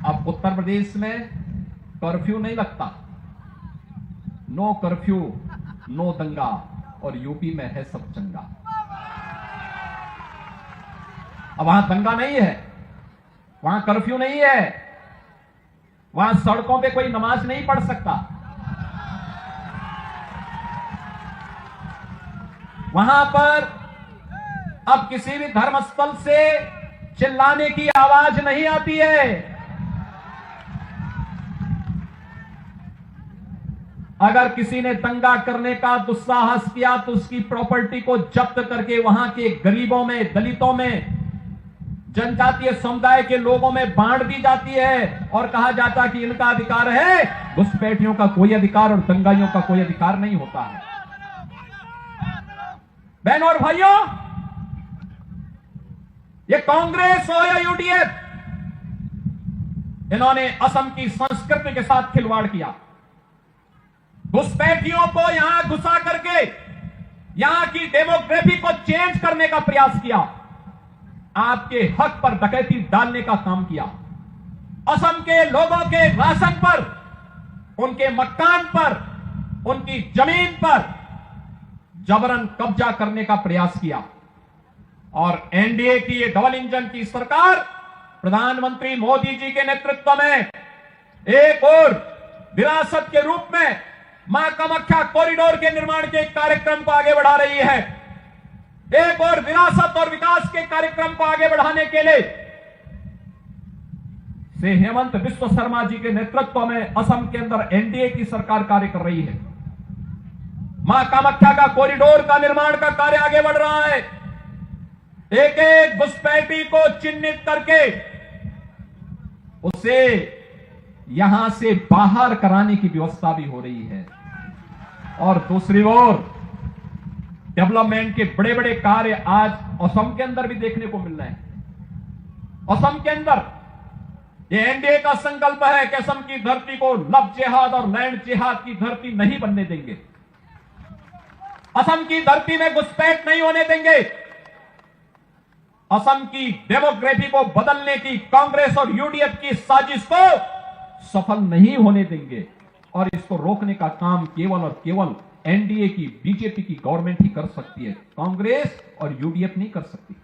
अब उत्तर प्रदेश में कर्फ्यू नहीं लगता, नो कर्फ्यू नो दंगा, और यूपी में है सब चंगा। अब वहां दंगा नहीं है, वहां कर्फ्यू नहीं है, वहां सड़कों पे कोई नमाज नहीं पढ़ सकता, वहां पर अब किसी भी धर्मस्थल से चिल्लाने की आवाज नहीं आती है। अगर किसी ने दंगा करने का दुस्साहस किया तो उसकी प्रॉपर्टी को जब्त करके वहां के गरीबों में, दलितों में, जनजातीय समुदाय के लोगों में बांट दी जाती है और कहा जाता कि इनका अधिकार है, घुसपैठियों का कोई अधिकार और दंगाइयों का कोई अधिकार नहीं होता है। बहनों और भाइयों, ये कांग्रेस हो या यूडीएफ, इन्होंने असम की संस्कृति के साथ खिलवाड़ किया। घुसपैठियों को यहां घुसा करके यहां की डेमोग्राफी को चेंज करने का प्रयास किया, आपके हक पर डकैती डालने का काम किया, असम के लोगों के राशन पर, उनके मकान पर, उनकी जमीन पर जबरन कब्जा करने का प्रयास किया। और एनडीए की ये डबल इंजन की सरकार प्रधानमंत्री मोदी जी के नेतृत्व में एक और विरासत के रूप में मां कामाख्या कॉरिडोर के निर्माण के कार्यक्रम को आगे बढ़ा रही है। एक और विरासत और विकास के कार्यक्रम को आगे बढ़ाने के लिए श्री हेमंत बिस्व शर्मा जी के नेतृत्व में असम के अंदर एनडीए की सरकार कार्य कर रही है। मां कामाख्या का कॉरिडोर का निर्माण का कार्य आगे बढ़ रहा है। एक एक घुसपैठी को चिन्हित करके उसे यहां से बाहर कराने की व्यवस्था भी हो रही है। और दूसरी ओर डेवलपमेंट के बड़े बड़े कार्य आज असम के अंदर भी देखने को मिल रहे हैं। असम के अंदर ये एनडीए का संकल्प है कि असम की धरती को लव जिहाद और लैंड जिहाद की धरती नहीं बनने देंगे। असम की धरती में घुसपैठ नहीं होने देंगे। असम की डेमोग्राफी को बदलने की कांग्रेस और यूडीएफ की साजिश को सफल नहीं होने देंगे। और इसको रोकने का काम केवल और केवल एनडीए की, बीजेपी की गवर्नमेंट ही कर सकती है, कांग्रेस और यूडीएफ नहीं कर सकती।